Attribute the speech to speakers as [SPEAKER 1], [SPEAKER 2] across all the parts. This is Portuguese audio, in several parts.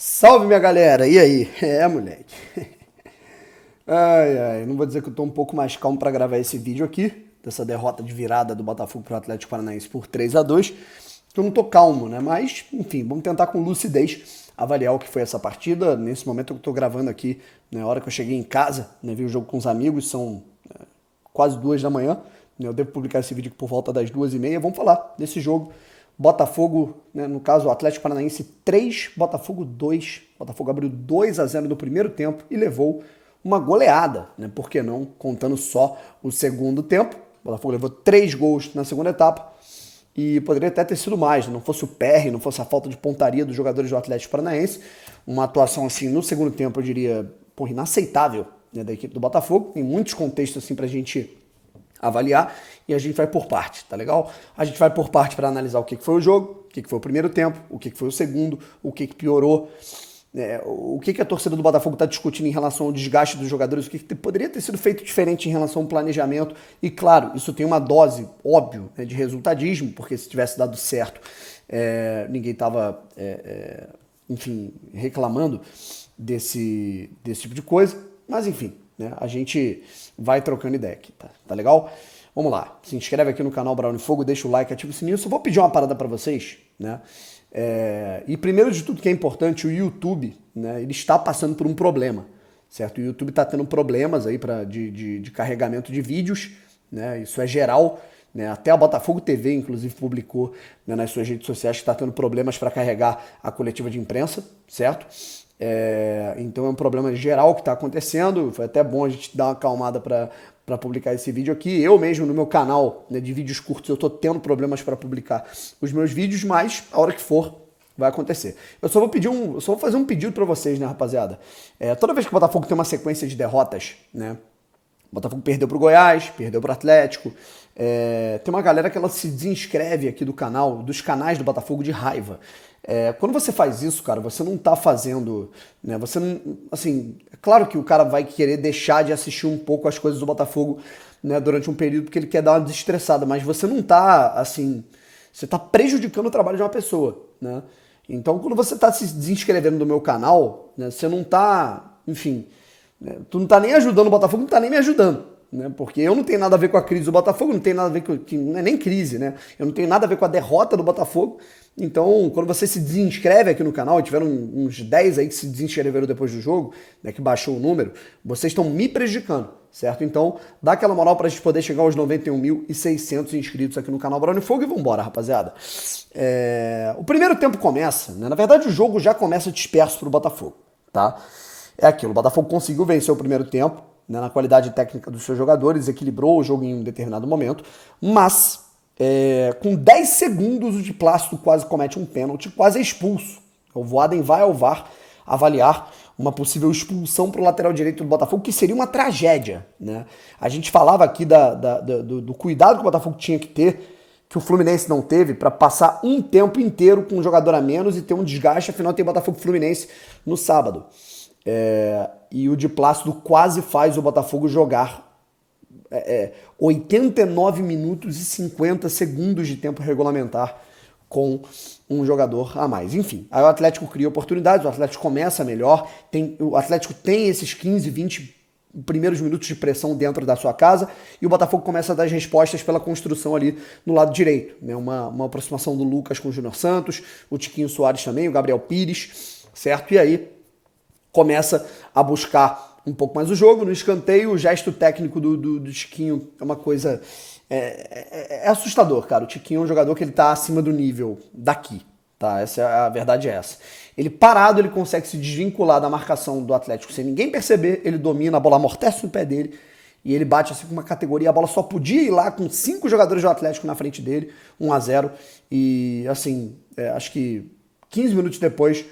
[SPEAKER 1] Salve, minha galera! E aí? Moleque. Não vou dizer que eu tô um pouco mais calmo pra gravar esse vídeo aqui, dessa derrota de virada do Botafogo pro Atlético Paranaense por 3-2. Eu não tô calmo, né? Mas, enfim, vamos tentar com lucidez avaliar o que foi essa partida. Nesse momento eu tô gravando aqui, na hora que eu cheguei em casa, né? Vi o jogo com os amigos, são quase 2 da manhã. Eu devo publicar esse vídeo aqui por volta das 2h30. Vamos falar desse jogo. Botafogo, né, no caso o Atlético Paranaense 3, Botafogo 2. Botafogo abriu 2-0 no primeiro tempo e levou uma goleada, né? Por que não? Contando só o segundo tempo. O Botafogo levou 3 gols na segunda etapa e poderia até ter sido mais, né? Não fosse o PR, não fosse a falta de pontaria dos jogadores do Atlético Paranaense. Uma atuação assim no segundo tempo, eu diria, inaceitável, né, da equipe do Botafogo. Tem muitos contextos assim pra gente avaliar e a gente vai por parte, tá legal? A gente vai por parte para analisar o que foi o jogo, o que foi o primeiro tempo, o que foi o segundo, o que piorou, o que a torcida do Botafogo está discutindo em relação ao desgaste dos jogadores, o que poderia ter sido feito diferente em relação ao planejamento. E claro, isso tem uma dose, óbvio, né, de resultadismo, porque se tivesse dado certo, ninguém estava, enfim, reclamando desse tipo de coisa, mas enfim, né, a gente vai trocando ideia aqui, tá legal? Vamos lá, se inscreve aqui no canal Brawl Fogo, deixa o like, ativa o sininho. Só vou pedir uma parada para vocês, né? E primeiro de tudo que é importante, o YouTube, né, ele está passando por um problema, certo? O YouTube está tendo problemas aí de carregamento de vídeos, né? Isso é geral, né? Até a Botafogo TV, inclusive, publicou, né, nas suas redes sociais que está tendo problemas para carregar a coletiva de imprensa, certo? Então é um problema geral que está acontecendo. Foi até bom a gente dar uma acalmada para publicar esse vídeo aqui. Eu mesmo, no meu canal, né, de vídeos curtos, eu estou tendo problemas para publicar os meus vídeos, mas a hora que for, vai acontecer. Eu só vou fazer um pedido para vocês, né, rapaziada? Toda vez que o Botafogo tem uma sequência de derrotas, né? O Botafogo perdeu pro Goiás, perdeu pro Atlético. Tem uma galera que ela se desinscreve aqui do canal, dos canais do Botafogo de raiva. Quando você faz isso, cara, você não tá fazendo, né? Você não, assim, é claro que o cara vai querer deixar de assistir um pouco as coisas do Botafogo, né, durante um período porque ele quer dar uma desestressada, mas você não tá, assim, você tá prejudicando o trabalho de uma pessoa, né? Então, quando você tá se desinscrevendo do meu canal, né, você não tá, enfim, né, tu não tá nem ajudando o Botafogo, não tá nem me ajudando, né? Porque eu não tenho nada a ver com a crise do Botafogo, não tem nada a ver com, não é nem crise, né? Eu não tenho nada a ver com a derrota do Botafogo. Então, quando você se desinscreve aqui no canal, e tiveram uns 10 aí que se desinscreveram depois do jogo, né, que baixou o número, vocês estão me prejudicando, certo? Então, dá aquela moral pra gente poder chegar aos 91.600 inscritos aqui no canal Brawl Fogo e vambora, rapaziada. O primeiro tempo começa, né? Na verdade, o jogo já começa disperso pro Botafogo, tá? É aquilo, o Botafogo conseguiu vencer o primeiro tempo, né, na qualidade técnica dos seus jogadores, equilibrou o jogo em um determinado momento, mas com 10 segundos o de Plácido quase comete um pênalti, quase é expulso. O Voaden vai ao VAR avaliar uma possível expulsão para o lateral direito do Botafogo, que seria uma tragédia, né? A gente falava aqui do cuidado que o Botafogo tinha que ter, que o Fluminense não teve, para passar um tempo inteiro com um jogador a menos e ter um desgaste. Afinal, tem Botafogo e Fluminense no sábado. E o de Plácido quase faz o Botafogo jogar 89 minutos e 50 segundos de tempo regulamentar com um jogador a mais. Enfim, aí o Atlético cria oportunidades, o Atlético começa melhor, o Atlético tem esses 15, 20 primeiros minutos de pressão dentro da sua casa e o Botafogo começa a dar as respostas pela construção ali no lado direito, né? Uma aproximação do Lucas com o Júnior Santos, o Tiquinho Soares também, o Gabriel Pires, certo? E aí começa a buscar um pouco mais o jogo. No escanteio, o gesto técnico do Tiquinho é uma coisa... É assustador, cara. O Tiquinho é um jogador que ele tá acima do nível daqui, tá? A verdade é essa. Ele parado, ele consegue se desvincular da marcação do Atlético sem ninguém perceber, ele domina, a bola amortece no pé dele e ele bate assim com uma categoria. A bola só podia ir lá com 5 jogadores do Atlético na frente dele, 1-0. E assim, acho que 15 minutos depois,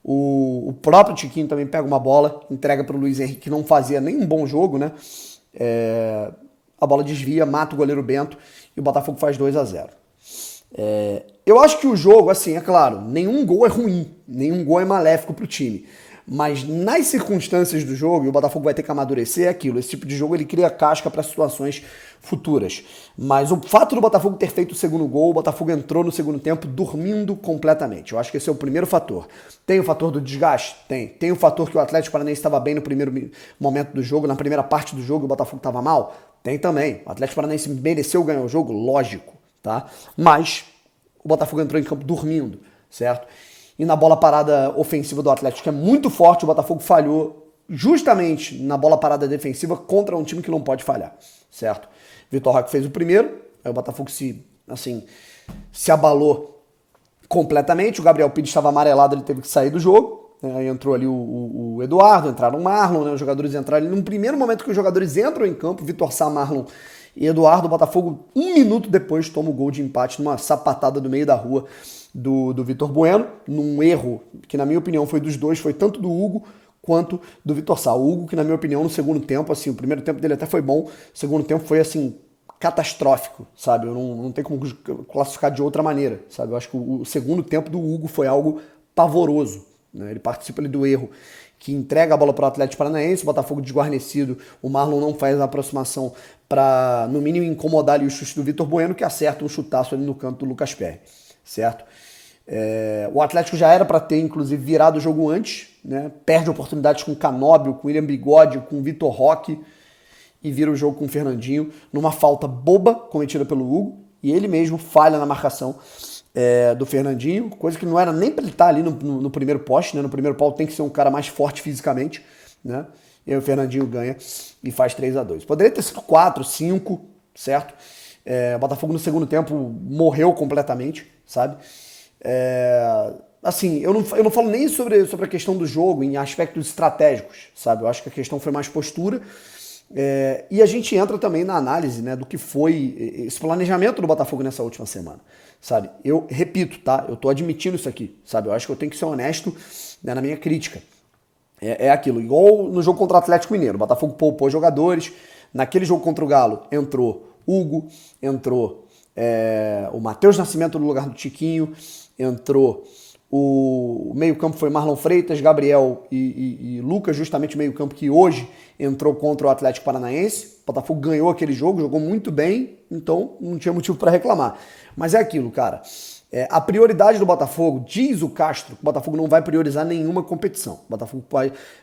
[SPEAKER 1] o próprio Tiquinho também pega uma bola, entrega para o Luiz Henrique, que não fazia nem um bom jogo, né? A bola desvia, mata o goleiro Bento e o Botafogo faz 2-0. Eu acho que o jogo, assim, é claro, nenhum gol é ruim, nenhum gol é maléfico pro time. Mas nas circunstâncias do jogo, e o Botafogo vai ter que amadurecer, é aquilo. Esse tipo de jogo ele cria casca para situações futuras. Mas o fato do Botafogo ter feito o segundo gol, o Botafogo entrou no segundo tempo dormindo completamente. Eu acho que esse é o primeiro fator. Tem o fator do desgaste? Tem. Tem o fator que o Atlético Paranaense estava bem no primeiro momento do jogo, na primeira parte do jogo, o Botafogo estava mal? Tem também. O Atlético Paranaense mereceu ganhar o jogo? Lógico, tá? Mas o Botafogo entrou em campo dormindo, certo? E na bola parada ofensiva do Atlético, que é muito forte, o Botafogo falhou justamente na bola parada defensiva contra um time que não pode falhar, certo? Vitor Roque fez o primeiro, aí o Botafogo se abalou completamente, o Gabriel Pires estava amarelado, ele teve que sair do jogo, aí entrou ali o Eduardo, entraram o Marlon, né, os jogadores entraram ali, no primeiro momento que os jogadores entram em campo, Vitor Sá, Marlon e Eduardo, o Botafogo, 1 minuto depois, toma o gol de empate numa sapatada do meio da rua do Vitor Bueno, num erro que, na minha opinião, foi dos dois, foi tanto do Hugo quanto do Vitor Sá. O Hugo, que na minha opinião, no segundo tempo, assim, o primeiro tempo dele até foi bom, o segundo tempo foi, assim, catastrófico, sabe? Eu não tenho como classificar de outra maneira, sabe? Eu acho que o segundo tempo do Hugo foi algo pavoroso, né? Ele participa ali do erro que entrega a bola para o Atlético Paranaense, o Botafogo desguarnecido, o Marlon não faz a aproximação para, no mínimo, incomodar ali o chute do Vitor Bueno, que acerta um chutaço ali no canto do Lucas Perry, certo? O Atlético já era para ter, inclusive, virado o jogo antes, né? Perde oportunidades com o Canóbio, com o William Bigode, com o Vitor Roque, e vira o jogo com o Fernandinho, numa falta boba cometida pelo Hugo, e ele mesmo falha na marcação do Fernandinho, coisa que não era nem para ele estar ali no primeiro poste, né? No primeiro pau tem que ser um cara mais forte fisicamente, né? E aí o Fernandinho ganha e faz 3-2. Poderia ter sido 4, 5, certo? O Botafogo no segundo tempo morreu completamente, sabe? Assim, eu não falo nem sobre a questão do jogo em aspectos estratégicos, sabe? Eu acho que a questão foi mais postura. E a gente entra também na análise, né, do que foi esse planejamento do Botafogo nessa última semana, sabe? Eu repito, tá? Eu tô admitindo isso aqui, sabe? Eu acho que eu tenho que ser honesto, né, na minha crítica. É aquilo, igual no jogo contra o Atlético Mineiro. O Botafogo poupou jogadores. Naquele jogo contra o Galo entrou Hugo, entrou o Matheus Nascimento no lugar do Tiquinho, entrou o meio-campo foi Marlon Freitas, Gabriel e Lucas, justamente o meio-campo que hoje entrou contra o Atlético Paranaense. O Botafogo ganhou aquele jogo, jogou muito bem, então não tinha motivo para reclamar. Mas é aquilo, cara. A prioridade do Botafogo, diz o Castro, que o Botafogo não vai priorizar nenhuma competição. O Botafogo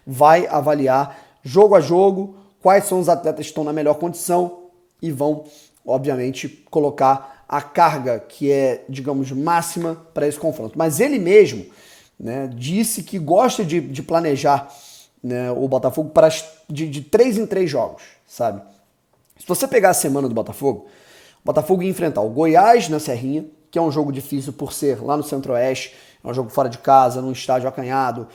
[SPEAKER 1] vai avaliar jogo a jogo quais são os atletas que estão na melhor condição e vão, obviamente, colocar a carga que é, digamos, máxima para esse confronto. Mas ele mesmo, né, disse que gosta de planejar, né, o Botafogo de 3 em 3 jogos, sabe? Se você pegar a semana do Botafogo, o Botafogo ia enfrentar o Goiás na Serrinha, que é um jogo difícil por ser lá no Centro-Oeste, é um jogo fora de casa, num estádio acanhado.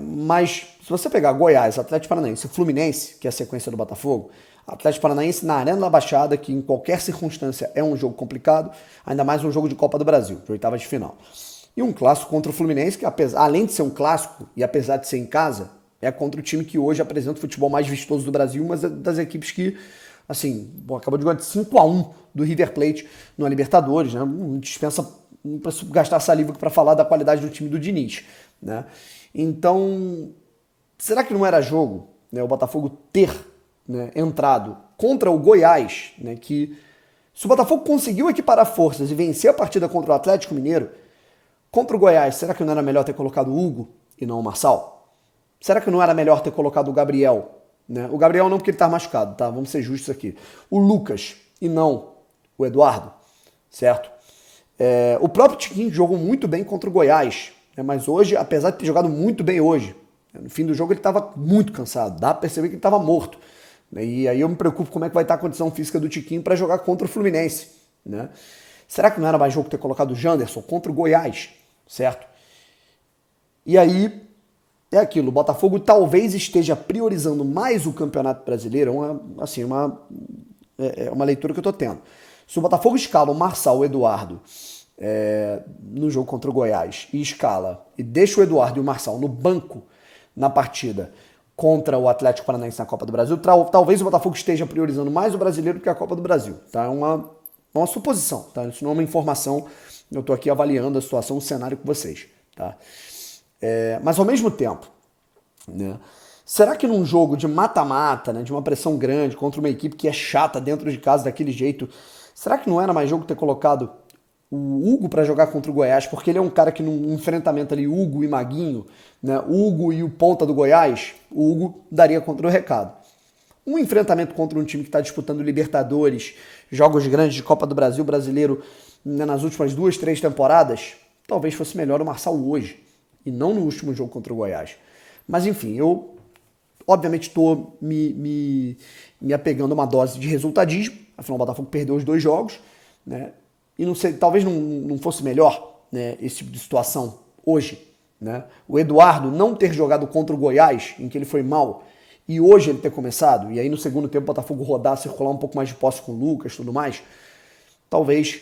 [SPEAKER 1] Mas se você pegar Goiás, Atlético Paranaense e Fluminense, que é a sequência do Botafogo, Atlético Paranaense na Arena da Baixada, que em qualquer circunstância é um jogo complicado, ainda mais um jogo de Copa do Brasil, de oitava de final. E um clássico contra o Fluminense, que além de ser um clássico, e apesar de ser em casa, é contra o time que hoje apresenta o futebol mais vistoso do Brasil, mas das equipes que, assim, acabou de ganhar de 5-1 do River Plate no Libertadores, né? Não preciso gastar saliva para falar da qualidade do time do Diniz, né? Então, será que não era jogo, né, o Botafogo ter, né, entrado contra o Goiás, né, que se o Botafogo conseguiu equiparar forças e vencer a partida contra o Atlético Mineiro, contra o Goiás, será que não era melhor ter colocado o Hugo e não o Marçal? Será que não era melhor ter colocado o Gabriel? Né? O Gabriel não, porque ele tá machucado, tá? Vamos ser justos aqui. O Lucas e não o Eduardo, certo? O próprio Tiquinho jogou muito bem contra o Goiás, né? Mas hoje, apesar de ter jogado muito bem hoje, no fim do jogo ele estava muito cansado, dá pra perceber que ele estava morto. E aí eu me preocupo como é que vai estar a condição física do Tiquinho para jogar contra o Fluminense, né? Será que não era mais jogo ter colocado o Janderson contra o Goiás, certo? E aí é aquilo, o Botafogo talvez esteja priorizando mais o Campeonato Brasileiro, é uma leitura que eu tô tendo. Se o Botafogo escala o Marçal, o Eduardo, no jogo contra o Goiás, e deixa o Eduardo e o Marçal no banco na partida contra o Atlético Paranaense na Copa do Brasil, talvez o Botafogo esteja priorizando mais o Brasileiro do que a Copa do Brasil. Tá? É uma suposição, tá? Isso não é uma informação, eu estou aqui avaliando a situação, o cenário com vocês. Tá? Mas ao mesmo tempo, né? Será que num jogo de mata-mata, né, de uma pressão grande contra uma equipe que é chata dentro de casa daquele jeito, será que não era mais jogo ter colocado o Hugo para jogar contra o Goiás? Porque ele é um cara que num enfrentamento ali, Hugo e Maguinho, né, Hugo e o ponta do Goiás, o Hugo daria contra o recado. Um enfrentamento contra um time que está disputando Libertadores, jogos grandes de Copa do Brasil, brasileiro, né, nas últimas 2, 3 temporadas, talvez fosse melhor o Marçal hoje, e não no último jogo contra o Goiás. Mas enfim, eu obviamente estou me apegando a uma dose de resultadismo, afinal o Botafogo perdeu os 2 jogos, né? E não sei, talvez não fosse melhor, né, esse tipo de situação hoje, né? O Eduardo não ter jogado contra o Goiás, em que ele foi mal, e hoje ele ter começado, e aí no segundo tempo o Botafogo rodar, circular um pouco mais de posse com o Lucas e tudo mais, talvez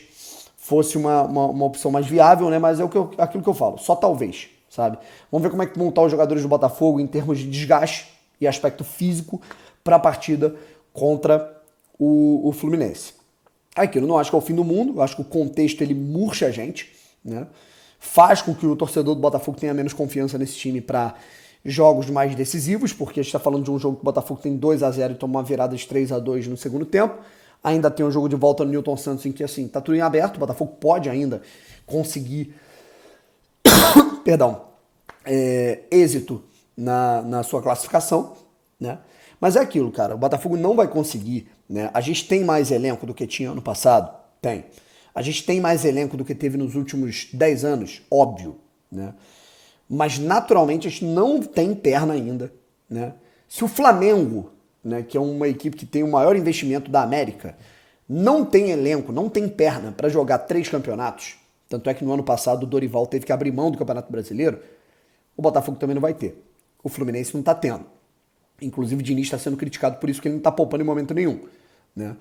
[SPEAKER 1] fosse uma opção mais viável, né? Mas é aquilo que eu falo, só talvez, sabe? Vamos ver como é que vão estar os jogadores do Botafogo em termos de desgaste e aspecto físico para a partida contra o Fluminense. Aquilo, não acho que é o fim do mundo, eu acho que o contexto ele murcha a gente, né? Faz com que o torcedor do Botafogo tenha menos confiança nesse time para jogos mais decisivos, porque a gente está falando de um jogo que o Botafogo tem 2-0 e toma uma virada de 3-2 no segundo tempo. Ainda tem um jogo de volta no Newton Santos em que, assim, tá tudo em aberto, o Botafogo pode ainda conseguir êxito na sua classificação, né? Mas é aquilo, cara, o Botafogo não vai conseguir, né? A gente tem mais elenco do que tinha ano passado? Tem. A gente tem mais elenco do que teve nos últimos 10 anos? Óbvio, né? Mas naturalmente a gente não tem perna ainda, né? Se o Flamengo, né, que é uma equipe que tem o maior investimento da América, não tem elenco, não tem perna para jogar 3 campeonatos, tanto é que no ano passado o Dorival teve que abrir mão do Campeonato Brasileiro, o Botafogo também não vai ter. O Fluminense não está tendo. Inclusive o Diniz está sendo criticado por isso que ele não está poupando em momento nenhum, né?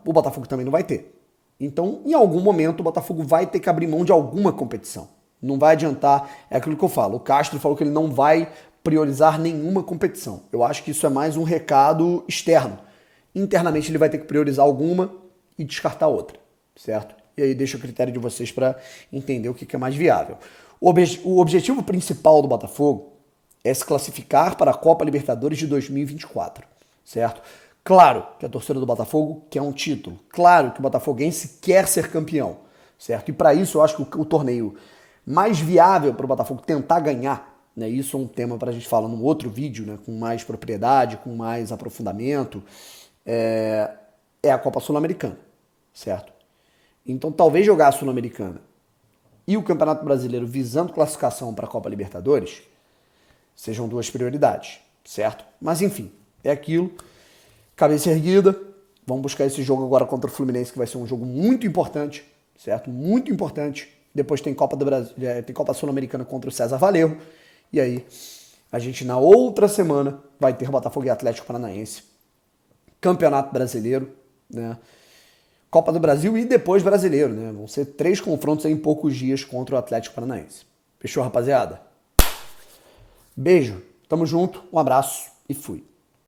[SPEAKER 1] O Botafogo também não vai ter. Então, em algum momento, o Botafogo vai ter que abrir mão de alguma competição. Não vai adiantar, é aquilo que eu falo. O Castro falou que ele não vai priorizar nenhuma competição. Eu acho que isso é mais um recado externo. Internamente ele vai ter que priorizar alguma e descartar outra, certo? E aí deixa o critério de vocês para entender o que é mais viável. O objetivo principal do Botafogo é se classificar para a Copa Libertadores de 2024, certo? Claro que a torcida do Botafogo quer um título. Claro que o botafoguense quer ser campeão, certo? E para isso eu acho que o torneio mais viável para o Botafogo tentar ganhar, né? Isso é um tema para a gente falar num outro vídeo, né? Com mais propriedade, com mais aprofundamento, é a Copa Sul-Americana, certo? Então talvez jogar a Sul-Americana e o Campeonato Brasileiro visando classificação para a Copa Libertadores sejam 2 prioridades, certo? Mas enfim, é aquilo, cabeça erguida, vamos buscar esse jogo agora contra o Fluminense, que vai ser um jogo muito importante, certo? Muito importante. Depois tem Copa do Brasil, tem Copa Sul-Americana contra o César Valerro, e aí a gente na outra semana vai ter Botafogo e Atlético Paranaense, Campeonato Brasileiro, né? Copa do Brasil e depois Brasileiro, né? Vão ser 3 confrontos em poucos dias contra o Atlético Paranaense. Fechou, rapaziada? Beijo, tamo junto, um abraço e fui.